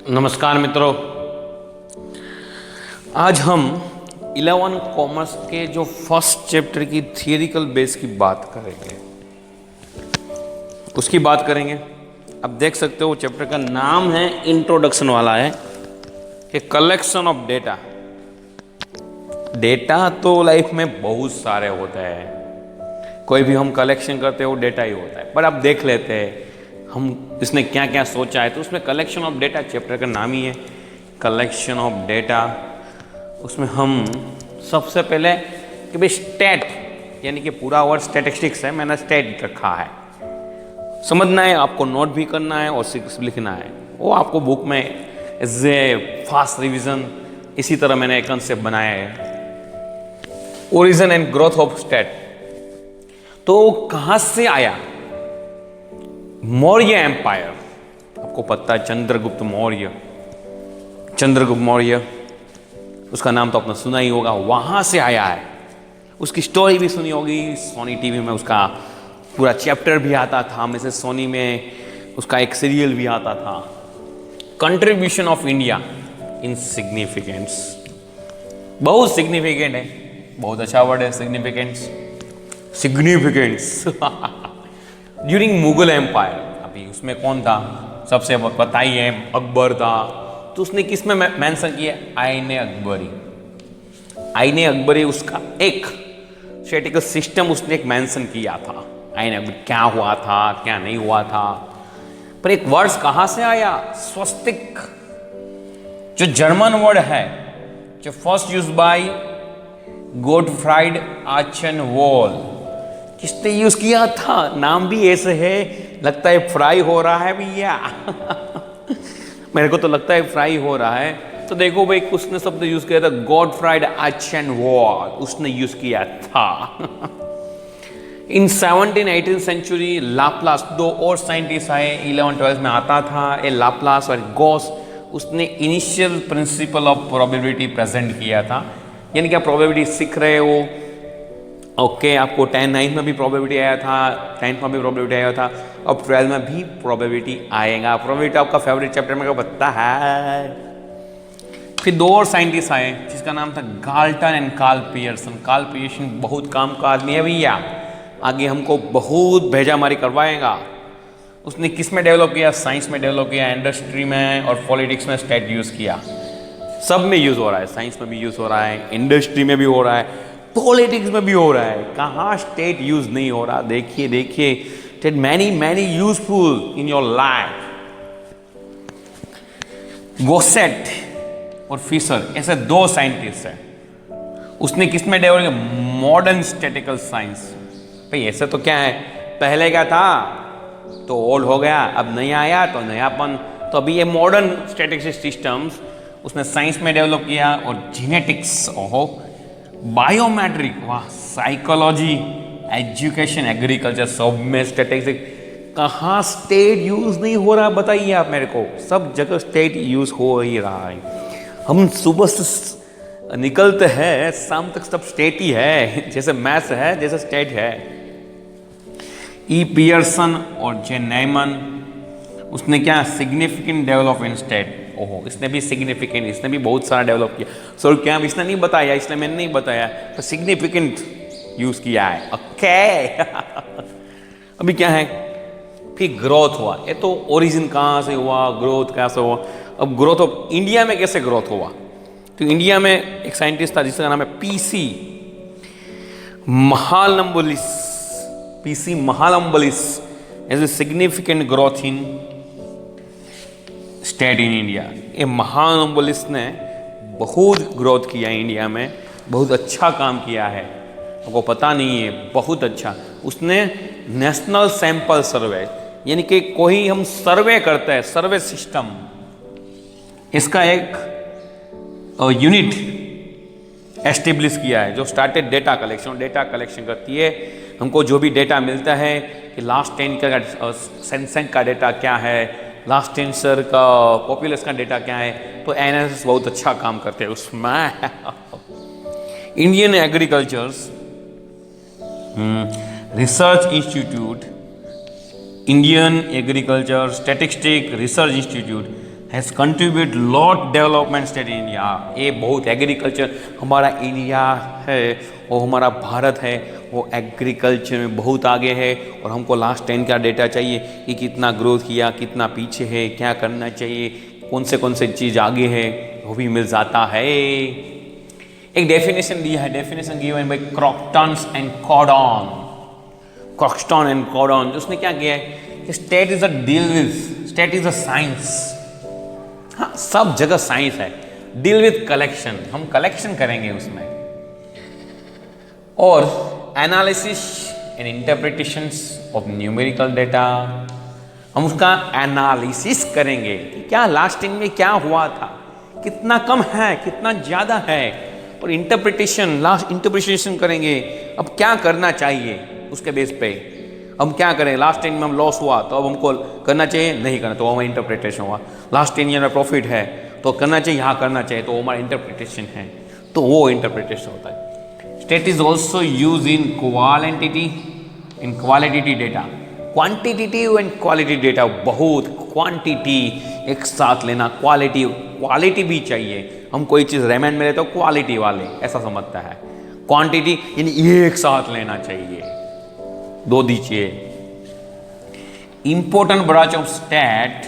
नमस्कार मित्रों, आज हम 11 कॉमर्स के जो फर्स्ट चैप्टर की थियरिकल बेस की बात करेंगे, उसकी बात करेंगे। अब देख सकते हो चैप्टर का नाम है, इंट्रोडक्शन वाला है कि कलेक्शन ऑफ डेटा। डेटा तो लाइफ में बहुत सारे होते हैं, कोई भी हम कलेक्शन करते हैं वो डेटा ही होता है। पर अब देख लेते हैं हम इसने क्या क्या सोचा है। तो उसमें कलेक्शन ऑफ डेटा चैप्टर का नाम ही है, कलेक्शन ऑफ डेटा। उसमें हम सबसे पहले कि भाई स्टैट, यानी कि पूरा वर्ड स्टैटिस्टिक्स है, मैंने स्टैट रखा है। समझना है, आपको नोट भी करना है और लिखना है। वो आपको बुक में एज ए फास्ट रिविजन इसी तरह मैंने एक कंसेप्ट बनाया है, origin and growth of state. तो कहां से आया? मौर्य एम्पायर, आपको पता है चंद्रगुप्त मौर्य। चंद्रगुप्त मौर्य, उसका नाम तो आपने सुना ही होगा, वहां से आया है। उसकी स्टोरी भी सुनी होगी, सोनी टीवी में उसका पूरा चैप्टर भी आता था। में सोनी में उसका एक सीरियल भी आता था, contribution of India in significance. बहुत सिग्निफिकेंट है, बहुत अच्छा वर्ड है significance, significance. During Mughal empire, अभी उसमें कौन था सबसे बताइए? अकबर था। तो उसने किस में मेंशन किया? आईने अकबरी। आईने अकबरी उसका एक स्टैटिस्टिकल सिस्टम उसने एक मेंशन किया था। आईने अकबरी क्या हुआ था, क्या नहीं हुआ था। पर एक वर्ड्स कहां से आया? स्वस्तिक, जो जर्मन वर्ड है, जो फर्स्ट यूज बाय गोटफ्राइड आचनवोल। किसने यूज किया था? नाम भी ऐसे है, लगता है फ्राई हो रहा है भैया। मेरे को तो लगता है फ्राई हो रहा है। तो देखो भाई, उसने शब्द यूज किया था, गॉटफ्राइड आचनवोल, उसने यूज किया था। इन 17-18 सेंचुरी लाप्लास, दो और साइंटिस्ट आए, 11-12 में आता था, ए लाप्लास और गॉस। उसने initial principle of probability present किया था, यानी कि आप प्रोबेबिलिटी सीख रहे हो। ओके, आपको 10th में भी प्रोबेबिलिटी आया था, 10th में भी प्रोबेबिलिटी आया था, अब 12th में भी प्रोबेबिलिटी आएगा। प्रोबेबिलिटी आपका फेवरेट चैप्टर में क्या पता है। फिर दो और साइंटिस्ट आए जिसका नाम था Galton and Karl Pearson. Karl Pearson बहुत काम का आदमी है भैया, आगे हमको बहुत भेजामारी करवाएगा। उसने किस में डेवलप किया? साइंस में डेवलप किया, इंडस्ट्री में और पॉलिटिक्स में स्टेट यूज किया। सब में यूज हो रहा है, साइंस में भी यूज हो रहा है, इंडस्ट्री में भी हो रहा है, पॉलिटिक्स में भी हो रहा है। कहाँ स्टेट यूज नहीं हो रहा? देखिए देखिए, state many useful in your life. गोसेट और फिशर, ऐसे दो साइंटिस्ट हैं। उसने किस में डेवलप किया? Modern statistical science. भाई ऐसे तो क्या है, पहले क्या था तो ओल्ड हो गया, अब नहीं आया तो नयापन। तो अभी ये मॉडर्न स्टैटिस्टिक्स सिस्टम्स उसने साइंस में डेवलप किया। और जीनेटिक्स, ओहो, बायोमेट्रिक, वाह, साइकोलॉजी, एजुकेशन, एग्रीकल्चर, सब में स्टैटिस्टिक्स। कहाँ स्टेट यूज नहीं हो रहा बताइए आप मेरे को? सब जगह स्टेट यूज हो ही रहा है। हम सुबह से निकलते हैं, शाम तक सब स्टेट ही है, जैसे मैथ्स है, जैसे स्टेट है। ई पियर्सन और जे नैमन, उसने क्या सिग्निफिकेंट डेवलप इन स्टेट। ओहो, इसने भी सिग्निफिकेंट, इसने भी बहुत सारा डेवलप किया। सो क्या इसने नहीं बताया, इसलिए मैंने नहीं बताया, तो सिग्निफिकेंट यूज किया है। ओके। अभी क्या है? फिर ग्रोथ हुआ। ये तो ओरिजिन कहाँ से हुआ, ग्रोथ कैसे हुआ। अब ग्रोथ ऑफ इंडिया में कैसे ग्रोथ हुआ? तो इंडिया में एक साइंटिस्ट था जिसका नाम है PC Mahalanobis. PC Mahalanobis as a significant growth in state in India. ये महालंबोलिस ने बहुत ग्रोथ किया इंडिया में, बहुत अच्छा काम किया है, आपको पता नहीं है, बहुत अच्छा। उसने नेशनल सैंपल सर्वे, यानी कि कोई हम सर्वे करते हैं, सर्वे सिस्टम, इसका एक यूनिट एस्टेब्लिश किया है जो started data collection. Data collection करती है, हमको जो भी डेटा मिलता है कि लास्ट 10 का सेंसेंट का डेटा क्या है, लास्ट 10 ईयर का पॉपुलेशन का डेटा क्या है। तो एनालिसिस बहुत अच्छा काम करते हैं उसमें। Indian agricultures research institute, Indian agriculture statistic research institute, has contribute lot development state in India. ये बहुत एग्रीकल्चर हमारा इंडिया है और हमारा भारत है वो एग्रीकल्चर में बहुत आगे है। और हमको लास्ट 10 का डेटा चाहिए कि कितना ग्रोथ किया, कितना पीछे है, क्या करना चाहिए, कौन से चीज़ आगे है, वो भी मिल जाता है। एक डेफिनेशन दिया है, definition given by Croxton and Cowden. Croxton and Cowden, उसने क्या किया है कि state is a deal with, state is a science. हाँ, सब जगह साइंस है। डील विद कलेक्शन, हम कलेक्शन करेंगे उसमें, और analysis and interpretations of numerical data, हम उसका एनालिसिस करेंगे कि क्या लास्टिंग में क्या हुआ था, कितना कम है, कितना ज़्यादा है, और इंटरप्रिटेशन, लास्ट इंटरप्रिटेशन करेंगे अब क्या करना चाहिए उसके बेस पे। हम क्या करें, लास्ट 10 में हम लॉस हुआ तो अब हमको करना चाहिए, नहीं करना तो हमारा इंटरप्रिटेशन हुआ। लास्ट 10 ईयर में प्रॉफिट है तो करना चाहिए, यहाँ करना चाहिए, तो हमारा इंटरप्रिटेशन है, तो वो इंटरप्रिटेशन होता है। State is also use in qualitative data, quantitative and quality data. बहुत क्वांटिटी एक साथ लेना, क्वालिटी भी चाहिए। हम कोई चीज़ रेमंड में लेते हो क्वालिटी वाले ऐसा समझता है, क्वांटिटी यानी एक साथ लेना चाहिए, दो दीजिए। Important branch of state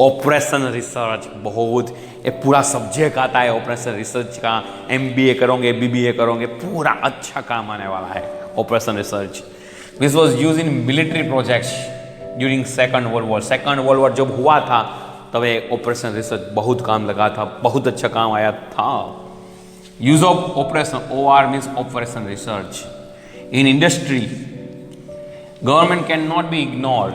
operation research, बहुत एक पूरा सब्जेक्ट आता है ऑपरेशन रिसर्च का। MBA करोगे, BBA करोगे, पूरा अच्छा काम आने वाला है operation research. This was use in military projects during second world war. Second world war जब हुआ था तब ऑपरेशन रिसर्च बहुत काम लगा था, बहुत अच्छा काम आया था। Use of operation, OR means operation research in industry. Government can not be ignored,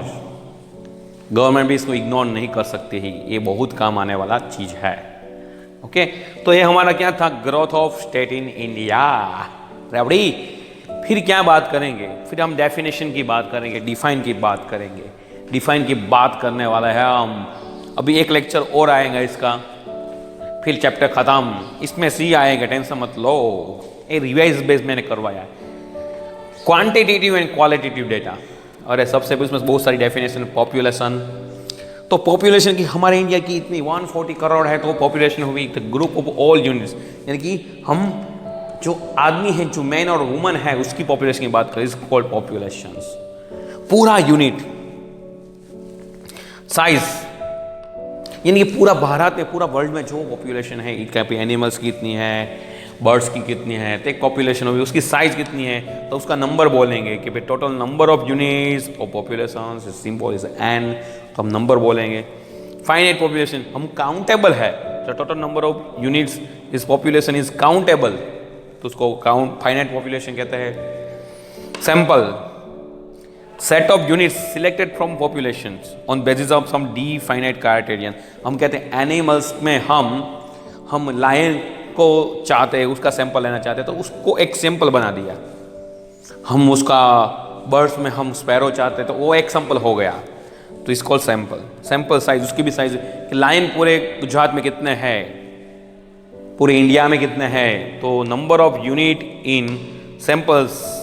government भी इसको इग्नोर नहीं कर सकती ही, ये बहुत काम आने वाला चीज है। ओके, तो ये हमारा क्या था, growth of state in India. रेवड़ी, फिर क्या बात करेंगे, फिर हम डेफिनेशन की बात करेंगे, डिफाइन की बात करेंगे। डिफाइन की बात करने वाला है हम, अभी एक लेक्चर और आएगा इसका, फिर चैप्टर खत्म। इसमें C आएगा, टेंशन मत लो, ये रिवाइज बेस मैंने करवाया है। क्वांटिटेटिव एंड क्वालिटेटिव डेटा, और सबसे इसमें बहुत सारी डेफिनेशन। पॉपुलेशन, तो पॉपुलेशन की हमारे इंडिया की इतनी 140 करोड़ है, तो पॉपुलेशन हुई the group of all units, यानी कि हम जो आदमी है, जो मैन और वुमन है, उसकी पॉपुलेशन की बात करें, इज कॉल्ड पॉपुलेशन। पूरा यूनिट साइज, यानी कि पूरा भारत में, पूरा वर्ल्ड में जो पॉपुलेशन है, इनका भी एनिमल्स की कितनी है, बर्ड्स की कितनी है, तो एक पॉपुलेशन होगी, उसकी साइज कितनी है, तो उसका नंबर बोलेंगे कि भाई total number of units of population, symbol is an, तो हम नंबर बोलेंगे। फाइनाइट पॉपुलेशन, हम काउंटेबल है, तो टोटल नंबर ऑफ यूनिट्स इस पॉपुलेशन इज काउंटेबल, तो उसको फाइनाइट पॉपुलेशन कहते हैं। Sample, set of units selected from population on basis of some definite criterion. हम कहते हैं एनिमल्स में हम लायन को चाहते हैं, उसका सैंपल लेना चाहते हैं, तो उसको एक सैंपल बना दिया। हम उसका बर्ड्स में हम स्पैरो चाहते हैं, तो वो एक सैंपल हो गया, तो इसको सैंपल। सैंपल साइज, उसकी भी साइज कि लायन पूरे गुजरात में कितने हैं, पूरे इंडिया में कितने हैं, तो number of unit in samples,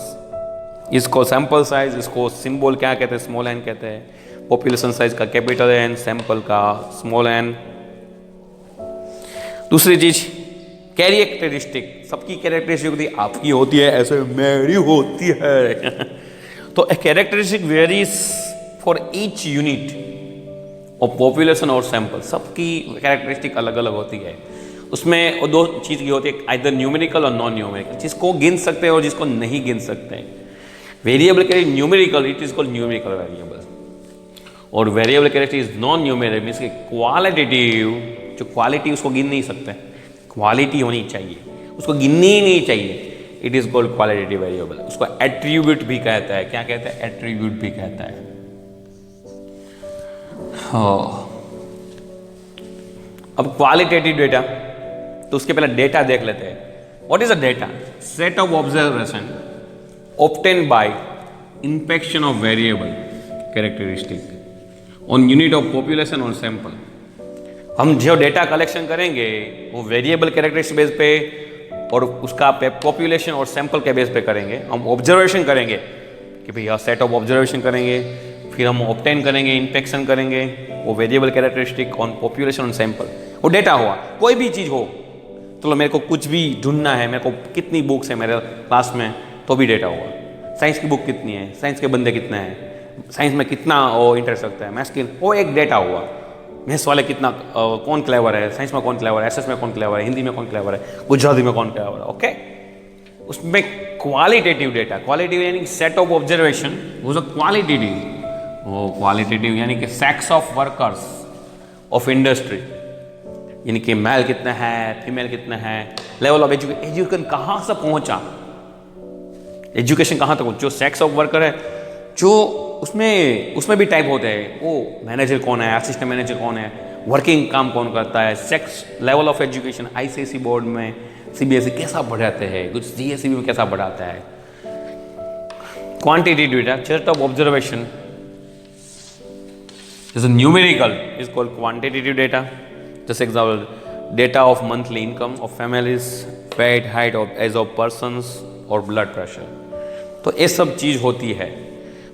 इसको सैंपल साइज, इसको सिंबल क्या कहते हैं, स्मॉल एन कहते हैं। पॉपुलेशन साइज का कैपिटल एन, सैंपल का स्मॉल एन। दूसरी चीज कैरेक्टरिस्टिक, सबकी कैरेक्टरिस्टिक होती है, आपकी होती है, ऐसे मेरी होती है तो characteristic varies for each unit of population और सैंपल, सबकी कैरेक्टरिस्टिक अलग अलग होती है। उसमें वो दो चीज़ की होती है, आइदर न्यूमेरिकल और नॉन न्यूमेरिकल, जिसको गिन सकते हैं और जिसको नहीं गिन सकते हैं। Variable character numerical, it is called numerical variable, और variable character is non numerical, means qualitative, जो क्वालिटी उसको गिन नहीं सकते, क्वालिटी होनी चाहिए, उसको गिननी ही नहीं चाहिए, it is called qualitative variable. उसको एट्रीब्यूट भी कहता है, क्या कहता है, एट्रीब्यूट भी कहता है। अब क्वालिटेटिव डेटा, तो उसके पहले डेटा देख लेते हैं। What is a data? Set of observation obtained by inspection of variable characteristic on unit of population or sample। हम जो डेटा कलेक्शन करेंगे वो वेरिएबल कैरेक्टरिस्टिक बेस पे और उसका पॉपुलेशन और सैंपल के बेस पे करेंगे। हम ऑब्जर्वेशन करेंगे कि भैया सेट ऑफ ऑब्जर्वेशन करेंगे, फिर हम ऑब्टेन करेंगे, इंस्पेक्शन करेंगे, वो variable characteristic on population on sample, वो डेटा हुआ। कोई भी चीज़ हो, तो मेरे को कुछ भी ढूंढना है, मेरे को कितनी बुक्स है मेरे क्लास में, तो भी डेटा हुआ। साइंस की बुक कितनी है, साइंस के बंदे कितने हैं, साइंस में कितना वो इंटरेस्ट रखता है, मैथ्स की, वो एक डेटा हुआ। मैथ्स वाले कितना कौन क्लेवर है, साइंस में कौन क्लेवर है, एसएस में कौन क्लेवर है, हिंदी में कौन क्लेवर है, गुजराती में कौन क्लेवर है, ओके। उसमें क्वालिटेटिव डेटा, क्वालिटेटिव यानी सेट ऑफ ऑब्जर्वेशन, वो क्वालिटेटिव, वो क्वालिटेटिव यानी कि sex of workers of industry, यानी कि मेल कितना है, फीमेल कितना है, लेवल ऑफ एजुकेशन कहाँ से पहुंचा, एजुकेशन कहाँ तक, जो सेक्स ऑफ वर्कर है, जो उसमें भी टाइप होते हैं, वो मैनेजर कौन है, असिस्टेंट मैनेजर कौन है, वर्किंग काम कौन करता है, sex level of education, ICSE board में, सीबीएसई कैसा पढ़ाते हैं, कुछ जीएसई में कैसा पढ़ाता है। Quantitative data, set of observation, जैसे numerical is called quantitative data. जैसे example, data of monthly income of families, weight, height of age of persons और ब्लड प्रेशर। तो ये सब चीज़ होती है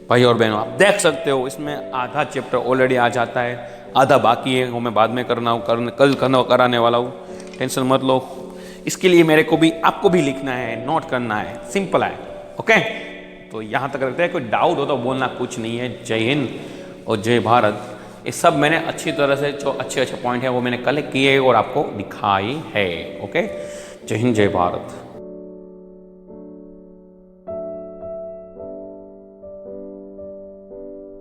भाई और बहनों, आप देख सकते हो इसमें आधा चैप्टर ऑलरेडी आ जाता है, आधा बाकी है, वो मैं बाद में कल कराने वाला हूँ, टेंशन मत लो। इसके लिए मेरे को भी आपको भी लिखना है, नोट करना है, सिंपल है, ओके। तो यहाँ तक रखते हैं, कोई डाउट हो तो बोलना, कुछ नहीं है। जय हिंद और जय भारत। ये सब मैंने अच्छी तरह से जो अच्छे अच्छे पॉइंट है वो मैंने कलेक्ट किए और आपको दिखाई है, ओके। जय हिंद जय भारत।